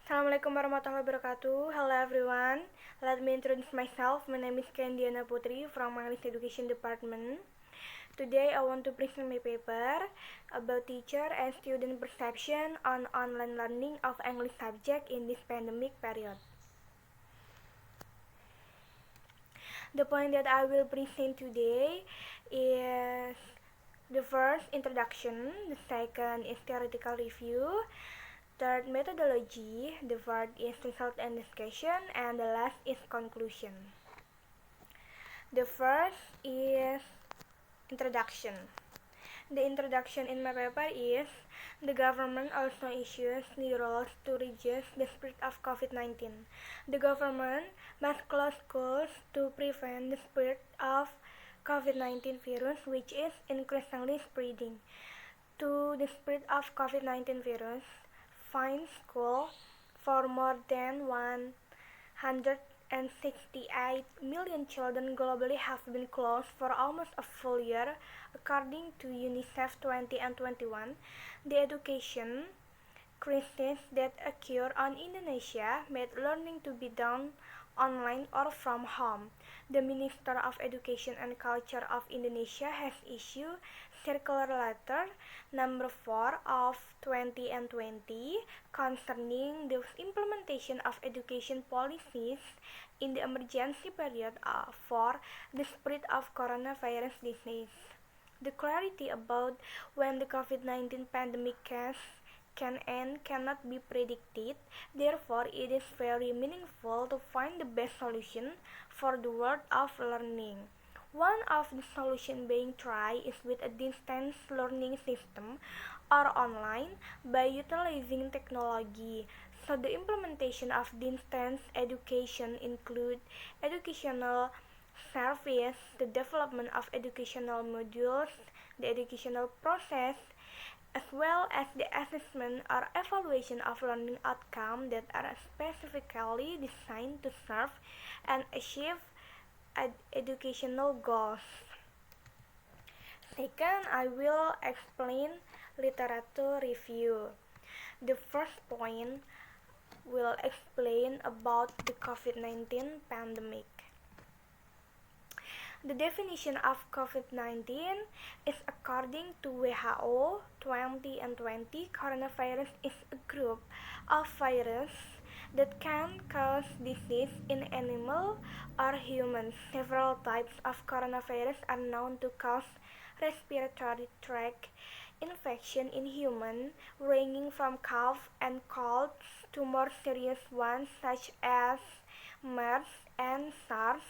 Assalamualaikum warahmatullahi wabarakatuh. Hello everyone. Let me introduce myself. My name is Kendi Diana Putri from English Education Department. Today I want to present my paper about teacher and student perception on online learning of English subject in this pandemic period. The point that I will present today is the first, introduction. The second is theoretical review. Third, methodology. The fourth is result and discussion, and the last is conclusion. The first is introduction. The introduction in my paper is: the government also issues new rules to reduce the spread of COVID-19. The government must close schools to prevent the spread of COVID-19 virus, which is increasingly spreading. To the spread of COVID-19 virus, fine school for more than 168 million children globally have been closed for almost a full year, according to UNICEF 2021. The education crisis that occurred in Indonesia made learning to be done online or from home. The Minister of Education and Culture of Indonesia has issued circular letter number 4 of 2020 concerning the implementation of education policies in the emergency period for the spread of coronavirus disease. The clarity about when the COVID-19 pandemic can end cannot be predicted. Therefore, it is very meaningful to find the best solution for the world of learning. One of the solutions being tried is with a distance learning system or online by utilizing technology. So the implementation of distance education include educational service, the development of educational modules, the educational process, as well as the assessment or evaluation of learning outcomes that are specifically designed to serve and achieve educational goals. Second, I will explain literature review. The first point will explain about the COVID-19 pandemic. The definition of COVID-19 is according to WHO 2020. Coronavirus is a group of viruses that can cause disease in animals or humans. Several types of coronavirus are known to cause respiratory tract infection in humans, ranging from cough and colds to more serious ones such as MERS and SARS.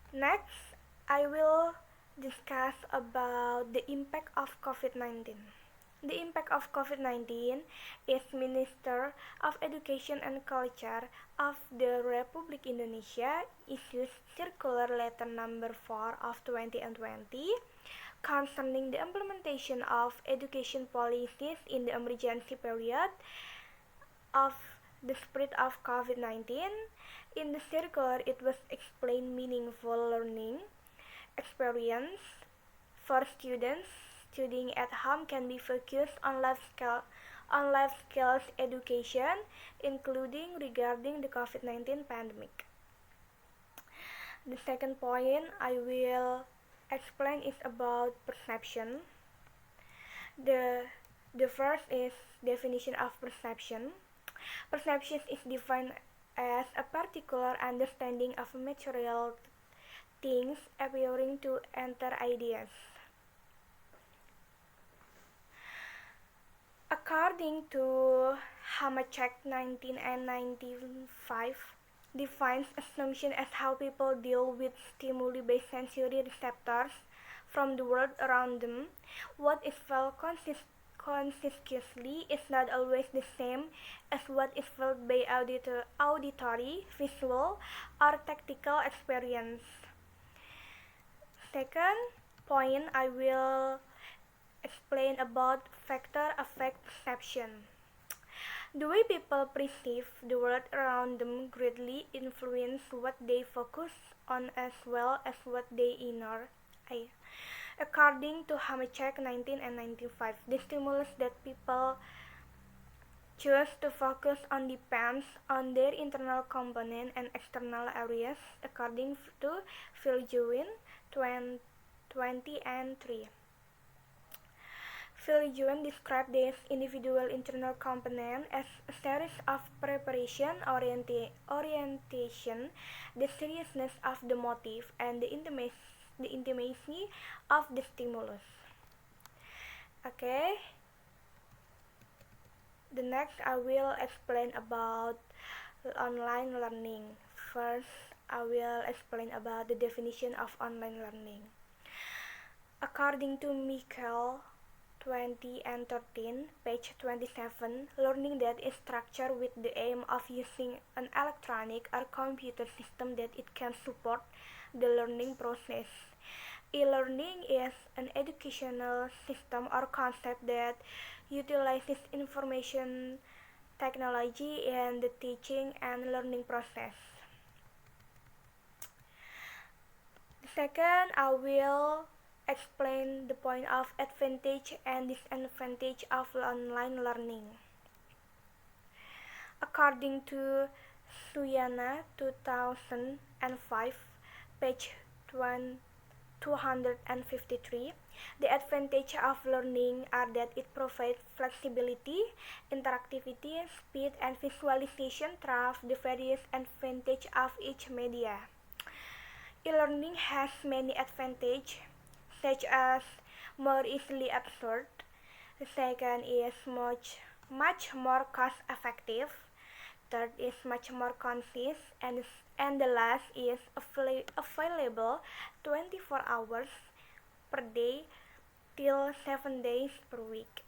Next, I will discuss about the impact of COVID-19. The impact of COVID-19 is Minister of Education and Culture of the Republic Indonesia issues circular letter number 4 of 2020 concerning the implementation of education policies in the emergency period of the spread of COVID-19. In the circular, it was explained meaningful learning experience for students studying at home can be focused on life skills education, including regarding the COVID-19 pandemic. The second point I will explain is about perception. The first is definition of perception. Perception is defined as a particular understanding of material things appearing to enter ideas. According to Hamacek 1995, defines assumption as how people deal with stimuli by sensory receptors from the world around them. What is felt consciously is not always the same as what is felt by auditory, visual, or tactile experience. Second point, I will explain about factor affect perception. The way people perceive the world around them greatly influence what they focus on as well as what they ignore. According to Hamacek 1995, the stimulus that people choose to focus on depends on their internal component and external areas according to Phil-Jewin 20 and 3. Phil-Jewin described this individual internal component as a series of preparation, orientation, the seriousness of the motive, and the intimacy of the stimulus. Okay. The next I will explain about online learning. First, I will explain about the definition of online learning. According to Michael 20 and 13, page 27, learning that is structured with the aim of using an electronic or computer system that it can support the learning process. E-learning is an educational system or concept that utilizes information technology in the teaching and learning process. Second, I will explain the point of advantage and disadvantage of online learning. According to Suyana 2005, page 253, the advantage of learning are that it provides flexibility, interactivity, speed, and visualization through the various advantages of each media. E-learning has many advantages, such as more easily absorbed. The second is much more cost-effective. Third is much more concise, and the last is available 24 hours per day till 7 days per week.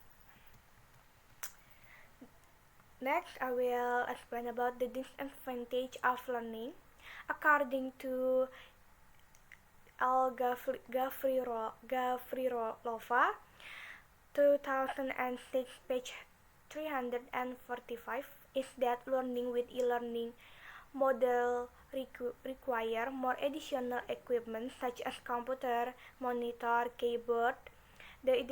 Next, I will explain about the disadvantage of learning. According to Gavrilova 2006, page 345, is that learning with e-learning model require more additional equipment such as computer, monitor, keyboard. The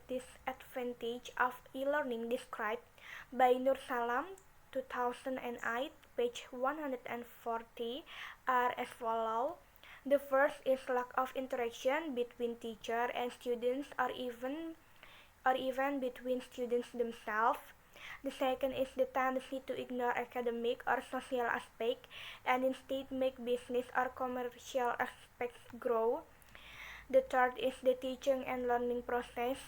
disadvantage of e-learning described by Nur Salam 2008, page 140, are as follows. The first is lack of interaction between teacher and students, or even between students themselves. The second is the tendency to ignore academic or social aspect and instead make business or commercial aspects grow. The third is the teaching and learning process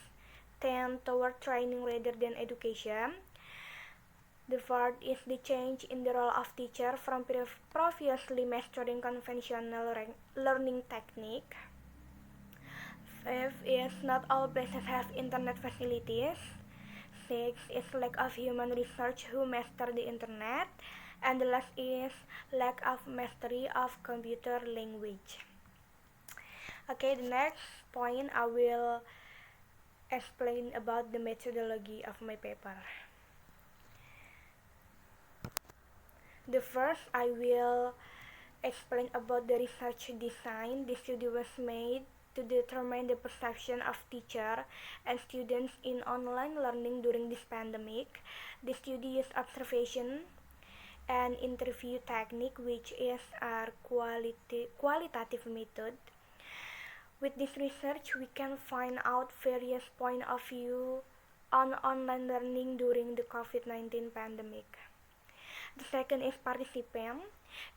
tend toward training rather than education. The fourth is the change in the role of teacher from previously mastering conventional learning technique. Fifth is not all places have internet facilities. Sixth is lack of human research who master the internet. And the last is lack of mastery of computer language. Okay, the next point I will explain about the methodology of my paper. The first, I will explain about the research design. The study was made to determine the perception of teacher and students in online learning during this pandemic. The study used observation and interview technique, which is our qualitative method. With this research, we can find out various point of view on online learning during the COVID-19 pandemic. The second is participant.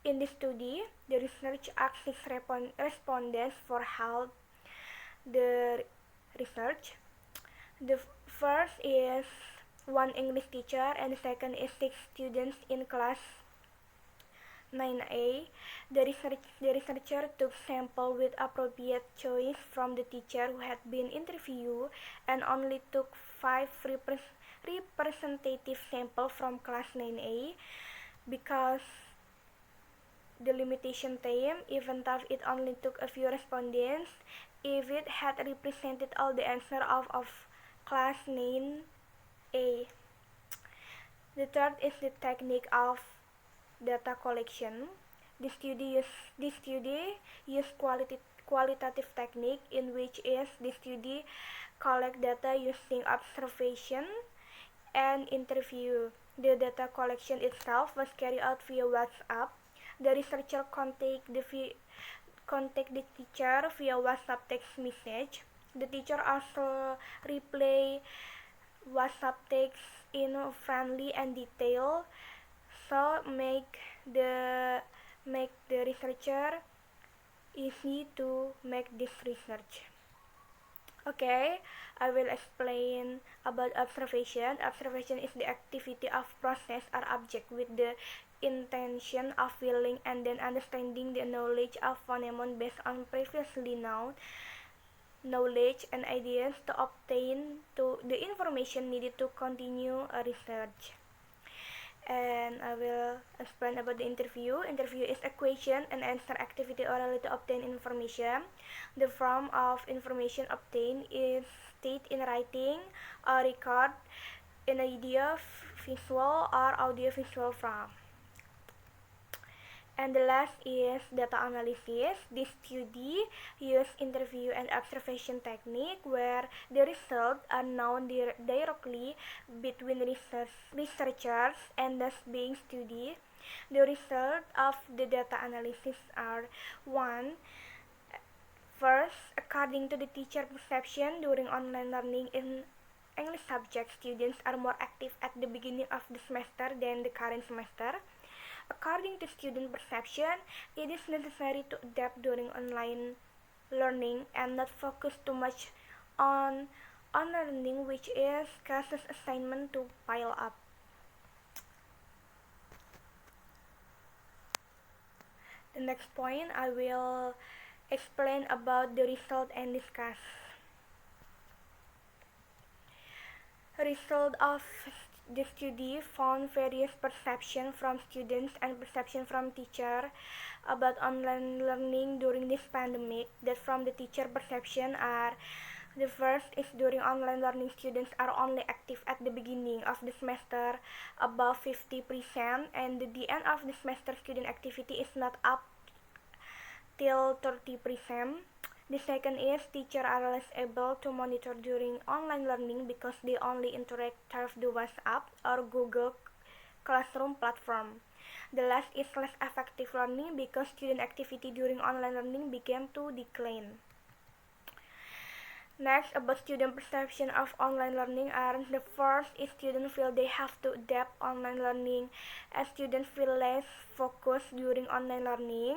In this study, the research asked respondents for help the research. The first is one English teacher, and the second is 6 students in class 9A. The researcher took sample with appropriate choice from the teacher who had been interviewed and only took 5 representative sample from class 9A because the limitation time, even though it only took a few respondents, if it had represented all the answer of class 9A. The third is the technique of data collection. This study used qualitative technique, in which is the study collect data using observation and interview. The data collection itself was carried out via WhatsApp. The researcher contact the teacher via WhatsApp text message. The teacher also replay WhatsApp text in friendly and detail, so make the researcher easy to make this research. Okay, I will explain about observation. Observation is the activity of process or object with the intention of feeling and then understanding the knowledge of phenomenon based on previously known knowledge and ideas to obtain the information needed to continue a research. And I will explain about the interview. Interview is a question and answer activity orally to obtain information. The form of information obtained is stated in writing or record in audio, visual or audiovisual form. And the last is data analysis. This study uses interview and observation technique where the results are known directly between researchers and thus being studied. The results of the data analysis are 1. First, according to the teacher perception during online learning in English subject, students are more active at the beginning of the semester than the current semester. According to student perception, it is necessary to adapt during online learning and not focus too much on learning, which is causes assignment to pile up. The next point, I will explain about the result and discuss. Result of the study found various perception from students and perception from teacher about online learning during this pandemic. That from the teacher perception are: the first is during online learning, students are only active at the beginning of the semester, above 50%, and at the end of the semester, student activity is not up till 30%. The second is teachers are less able to monitor during online learning because they only interact through the WhatsApp or Google Classroom platform. The last is less effective learning because student activity during online learning began to decline. Next, about student perception of online learning are: the first is students feel they have to adapt online learning as students feel less focused during online learning.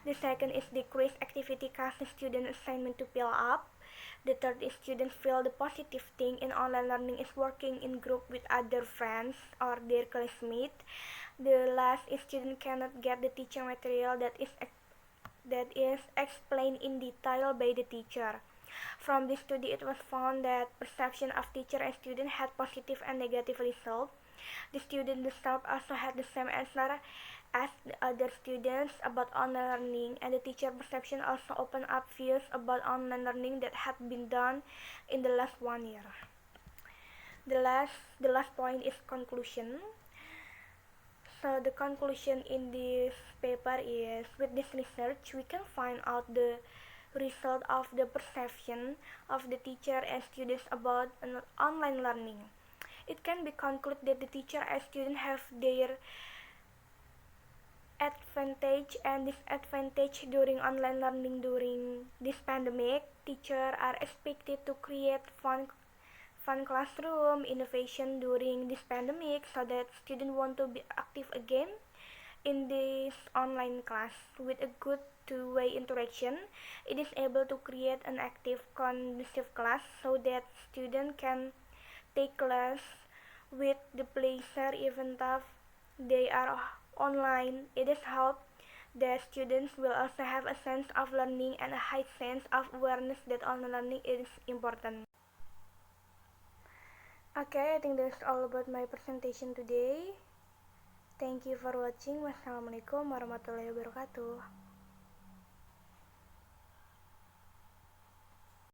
The second is decreased activity causes student assignment to pile up. The third is students feel the positive thing in online learning is working in group with other friends or their classmates. The last is students cannot get the teacher material that is explained in detail by the teacher. From this study, it was found that perception of teacher and student had positive and negative results. The student themselves also had the same answer as the other students about online learning, and the teacher perception also opened up views about online learning that had been done in the last 1 year. The last point is conclusion. So the conclusion in this paper is: with this research, we can find out the result of the perception of the teacher and students about online learning. It can be concluded that the teacher and student have their advantage and disadvantage during online learning during this pandemic. Teachers are expected to create fun classroom innovation during this pandemic so that students want to be active again in this online class. With a good two-way interaction, it is able to create an active, conducive class so that students can take class with the pleasure even though they are online. It is hoped that students will also have a sense of learning and a high sense of awareness that online learning is important. Okay, I think that's all about my presentation today. Thank you for watching. Wassalamualaikum warahmatullahi wabarakatuh.